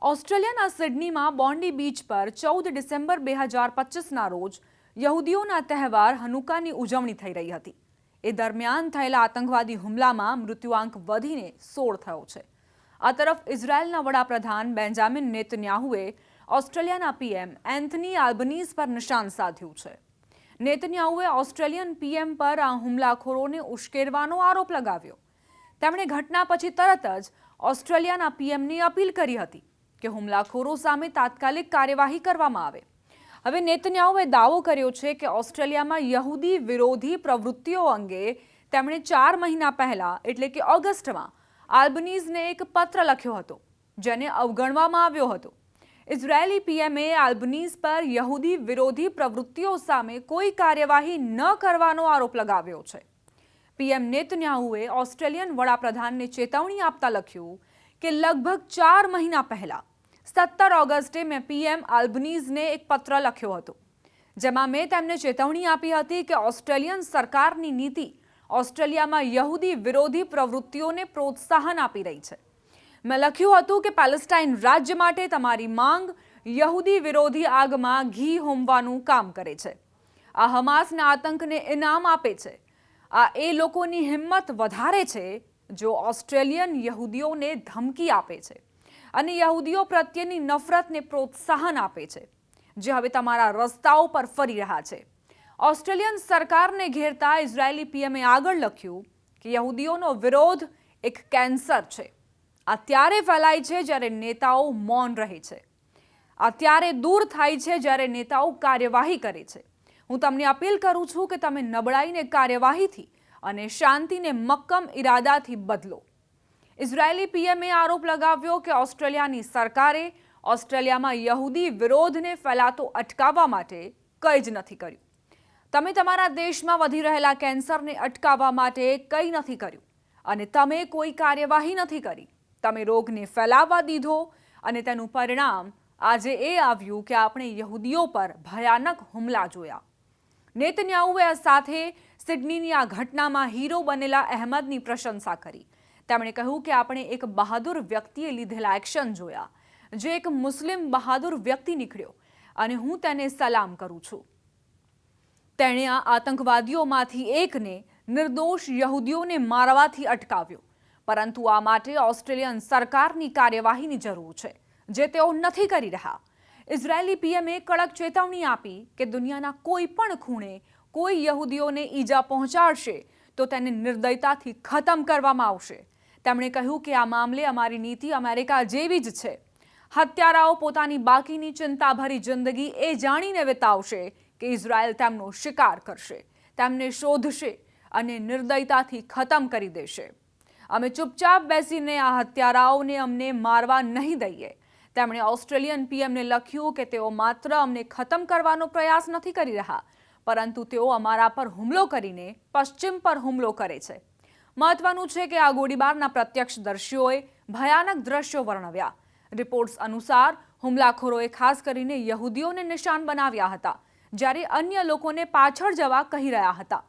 ઓસ્ટ્રેલિયાના સિડનીમાં Bondi beach પર 14 December 2025ના રોજ યહૂદીઓના તહેવાર હનુકાની ઉજવણી થઈ રહી હતી. એ દરમિયાન થયેલા આતંકવાદી હુમલામાં મૃત્યુઆંક વધીને 16 થયો છે. આ તરફ ઇઝરાયેલના વડાપ્રધાન બેન્જામિન નેતન્યાહુએ ઓસ્ટ્રેલિયાના પીએમ એન્થની આલ્બનીઝ પર નિશાન સાધ્યું છે. નેતન્યાહુએ ઓસ્ટ્રેલિયન પીએમ પર આ હુમલાખોરોને ઉશ્કેરવાનો આરોપ લગાવ્યો. તેમણે ઘટના પછી તરત જ ઓસ્ટ્રેલિયાના પીએમની અપીલ કરી હતી કે હુમલાખોરો સામે તાત્કાલિક કાર્યવાહી કરવામાં આવે. હવે નેતન્યાહુએ દાવો કર્યો છે કે ઓસ્ટ્રેલિયામાં યહૂદી વિરોધી પ્રવૃત્તિઓ અંગે તેમણે 4 મહિના પહેલા એટલે કે ઓગસ્ટમાં આલ્બનીઝને એક પત્ર લખ્યો હતો, જેને અવગણવામાં આવ્યો હતો. ઇઝરાયેલી પીએમએ આલ્બનીઝ પર યહૂદી વિરોધી પ્રવૃત્તિઓ સામે કોઈ કાર્યવાહી ન કરવાનો આરોપ લગાવ્યો છે. પીએમ નેતન્યાહુએ ઓસ્ટ્રેલિયન વડાપ્રધાનને ચેતવણી આપતા લખ્યું કે લગભગ 4 મહિના પહેલા 17 ઓગસ્ટે મેં પીએમ આલ્બનીઝને એક પત્ર લખ્યો હતો, જેમાં મેં તેમને ચેતવણી આપી હતી કે ઓસ્ટ્રેલિયન સરકારની નીતિ ઓસ્ટ્રેલિયામાં યહૂદી વિરોધી પ્રવૃત્તિઓને પ્રોત્સાહન આપી રહી છે. મેં લખ્યું હતું કે પેલેસ્ટાઇન રાજ્ય માટે તમારી માંગ યહૂદી વિરોધી આગમાં ઘી હોમવાનું કામ કરે છે. આ હમાસના આતંકને ઇનામ આપે છે. આ એ લોકોની હિંમત વધારે છે જો ઓસ્ટ્રેલિયન યહૂદીઓને ધમકી આપે છે અને યહૂદીઓ પ્રત્યેની નફરતને પ્રોત્સાહન આપે છે, જે હવે તમારા રસ્તાઓ પર ફરી રહ્યા છે. ઓસ્ટ્રેલિયન સરકારને ઘેરતા ઇઝરાયેલી પીએમએ આગળ લખ્યું કે યહૂદીઓનો વિરોધ એક કેન્સર છે. આ ત્યારે ફેલાય છે જ્યારે નેતાઓ મૌન રહે છે. આ ત્યારે દૂર થાય છે જ્યારે નેતાઓ કાર્યવાહી કરે છે. હું તમને અપીલ કરું છું કે તમે નબળાઈને કાર્યવાહીથી અને શાંતિને મક્કમ ઇરાદાથી બદલો. ઇઝરાયેલી પીએમએ આરોપ લગાવ્યો કે ઓસ્ટ્રેલિયાની સરકારે ઓસ્ટ્રેલિયામાં યહૂદી વિરોધને ફેલાતો અટકાવવા માટે કંઈ જ નથી કર્યું. તમે તમારા દેશમાં વધી રહેલા કેન્સરને અટકાવવા માટે કંઈ નથી કર્યું અને તમે કોઈ કાર્યવાહી નથી કરી. તમે રોગને ફેલાવવા દીધો અને તેનું પરિણામ આજે એ આવ્યું કે આપણે યહૂદીઓ પર ભયાનક હુમલા જોયા. નેતન્યાહુએ આ સાથે સિડનીની આ ઘટનામાં હીરો બનેલા અહેમદની પ્રશંસા કરી. તેમણે કહ્યું કે આપણે એક બહાદુર વ્યક્તિએ લીધેલા એક્શન જોયા, જે એક મુસ્લિમ બહાદુર વ્યક્તિ નીકળ્યો અને હું તેને સલામ કરું છું. તેણે આ આતંકવાદીઓમાંથી એકને નિર્દોષ યહૂદીઓને મારવાથી અટકાવ્યો, પરંતુ આ માટે ઓસ્ટ્રેલિયન સરકારની કાર્યવાહીની જરૂર છે, જે તેઓ નથી કરી રહ્યા. ઇઝરાયેલી પીએમએ કડક ચેતવણી આપી કે દુનિયાના કોઈ પણ ખૂણે કોઈ યહૂદીઓને ઈજા પહોંચાડશે તો તેને નિર્દયતાથી ખતમ કરવામાં આવશે. તેમણે કહ્યું કે આ મામલે અમારી નીતિ અમેરિકા જેવી જ છે. હત્યારાઓ પોતાની બાકીની ચિંતાભરી જિંદગી એ જાણીને વિતાવશે કે ઇઝરાયેલ તેમનો શિકાર કરશે, તેમને શોધશે અને નિર્દયતાથી ખતમ કરી દેશે. અમે ચૂપચાપ બેસીને આ હત્યારાઓને અમને મારવા નહીં દઈએ. તેમણે ઓસ્ટ્રેલિયન પીએમને લખ્યું કે તેઓ માત્ર અમને ખતમ કરવાનો પ્રયાસ નથી કરી રહ્યા, પરંતુ તેઓ અમારા પર હુમલો કરીને પશ્ચિમ પર હુમલો કરે છે. મહત્વનું છે કે આ ગોળીબારના પ્રત્યક્ષદર્શીઓએ ભયાનક દ્રશ્યો વર્ણવ્યા. રિપોર્ટ્સ અનુસાર હુમલાખોરોએ ખાસ કરીને યહૂદીઓને નિશાન બનાવ્યા હતા, જ્યારે અન્ય લોકોને પાછળ જવા કહી રહ્યા હતા.